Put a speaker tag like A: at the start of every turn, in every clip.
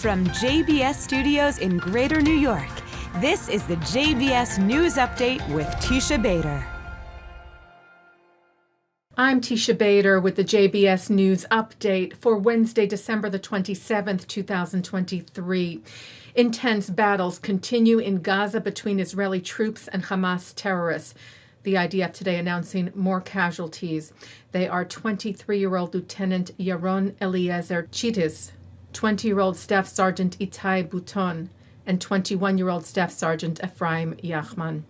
A: From JBS Studios in Greater New York, this is the JBS News Update with Teisha Bader.
B: I'm Teisha Bader with the JBS News Update for Wednesday, December the 27th, 2023. Intense battles continue in Gaza between Israeli troops and Hamas terrorists. The IDF today announcing more casualties. They are 23-year-old Lieutenant Yaron Eliezer Chitis, 20-year-old Staff Sergeant Itai Bouton, and 21-year-old Staff Sergeant Ephraim Yachman.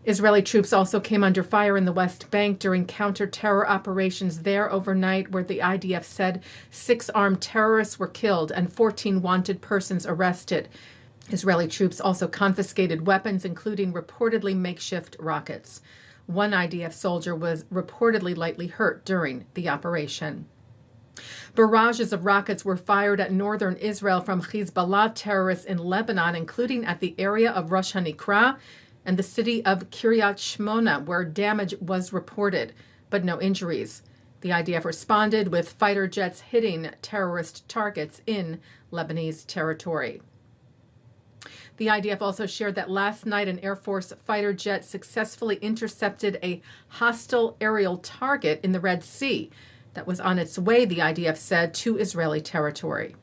B: Israeli troops also came under fire in the West Bank during counter-terror operations there overnight, where the IDF said 6 armed terrorists were killed and 14 wanted persons arrested. Israeli troops also confiscated weapons, including reportedly makeshift rockets. One IDF soldier was reportedly lightly hurt during the operation. Barrages of rockets were fired at northern Israel from Hezbollah terrorists in Lebanon, including at the area of Rosh HaNikra and the city of Kiryat Shmona, where damage was reported, but no injuries. The IDF responded with fighter jets hitting terrorist targets in Lebanese territory. The IDF also shared that last night an Air Force fighter jet successfully intercepted a hostile aerial target in the Red Sea that was on its way, the IDF said, to Israeli territory.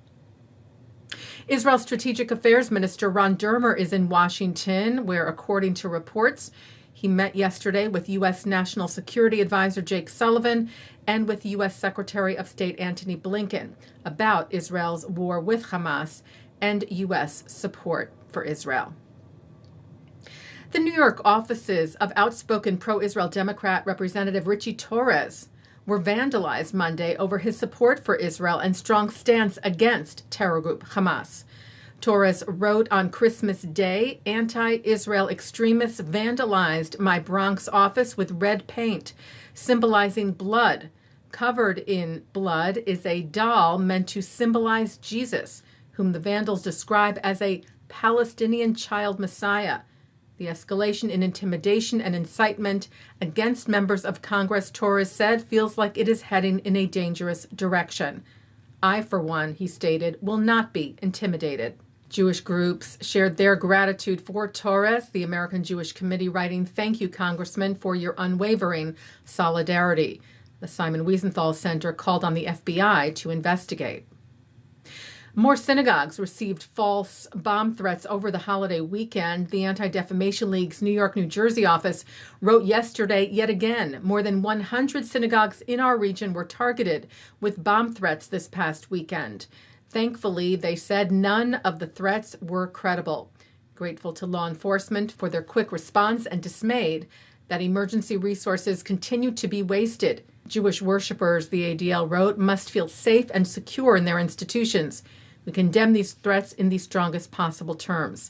B: Israel's Strategic Affairs Minister Ron Dermer is in Washington, where, according to reports, he met yesterday with U.S. National Security Advisor Jake Sullivan and with U.S. Secretary of State Antony Blinken about Israel's war with Hamas and U.S. support for Israel. The New York offices of outspoken pro-Israel Democrat Representative Richie Torres were vandalized Monday over his support for Israel and strong stance against terror group Hamas. Torres wrote on Christmas Day, anti-Israel extremists vandalized my Bronx office with red paint, symbolizing blood. Covered in blood is a doll meant to symbolize Jesus, whom the vandals describe as a Palestinian child Messiah. The escalation in intimidation and incitement against members of Congress, Torres said, feels like it is heading in a dangerous direction. I, for one, he stated, will not be intimidated. Jewish groups shared their gratitude for Torres, the American Jewish Committee writing, "Thank you, Congressman, for your unwavering solidarity." The Simon Wiesenthal Center called on the FBI to investigate. More synagogues received false bomb threats over the holiday weekend. The Anti-Defamation League's New York, New Jersey office wrote yesterday, yet again, more than 100 synagogues in our region were targeted with bomb threats this past weekend. Thankfully, they said none of the threats were credible. Grateful to law enforcement for their quick response and dismayed that emergency resources continue to be wasted. Jewish worshipers, the ADL wrote, must feel safe and secure in their institutions. We condemn these threats in the strongest possible terms.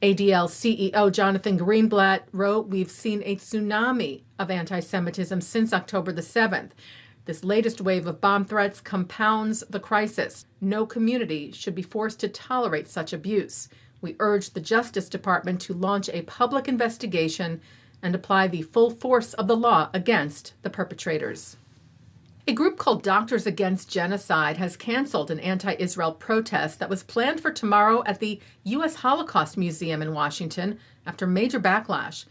B: ADL CEO Jonathan Greenblatt wrote, we've seen a tsunami of anti-Semitism since October the 7th. This latest wave of bomb threats compounds the crisis. No community should be forced to tolerate such abuse. We urge the Justice Department to launch a public investigation and apply the full force of the law against the perpetrators. A group called Doctors Against Genocide has canceled an anti-Israel protest that was planned for tomorrow at the U.S. Holocaust Museum in Washington after major backlash.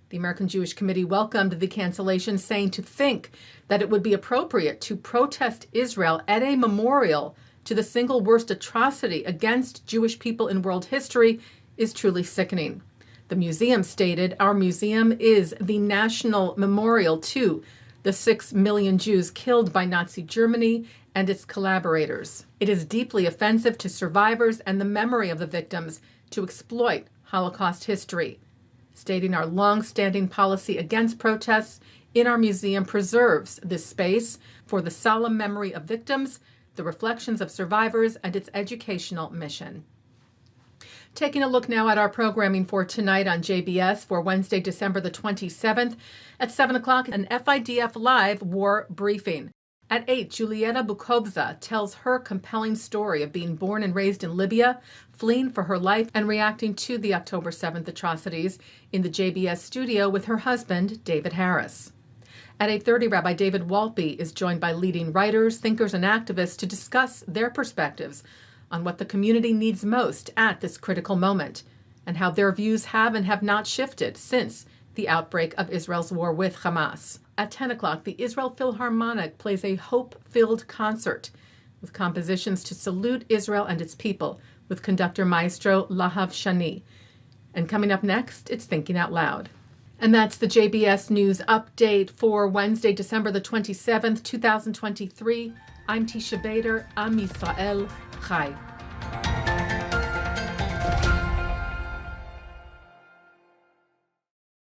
B: The American Jewish Committee welcomed the cancellation, saying to think that it would be appropriate to protest Israel at a memorial to the single worst atrocity against Jewish people in world history is truly sickening. The museum stated, our museum is the national memorial to the 6 million Jews killed by Nazi Germany and its collaborators. It is deeply offensive to survivors and the memory of the victims to exploit Holocaust history. Stating our long-standing policy against protests in our museum preserves this space for the solemn memory of victims, the reflections of survivors, and its educational mission. Taking a look now at our programming for tonight on JBS for Wednesday, December the 27th. At 7 o'clock, an FIDF Live war briefing. At 8, Giulietta Boukhobza tells her compelling story of being born and raised in Libya, fleeing for her life, and reacting to the October 7th atrocities in the JBS studio with her husband, David Harris. At 8:30, Rabbi David Wolpe is joined by leading writers, thinkers, and activists to discuss their perspectives on what the community needs most at this critical moment, and how their views have and have not shifted since the outbreak of Israel's war with Hamas. At 10 o'clock, the Israel Philharmonic plays a hope-filled concert with compositions to salute Israel and its people with conductor maestro Lahav Shani. And coming up next, it's Thinking Out Loud. And that's the JBS News Update for Wednesday, December the 27th, 2023. I'm Teisha Bader. Am Yisrael Chai.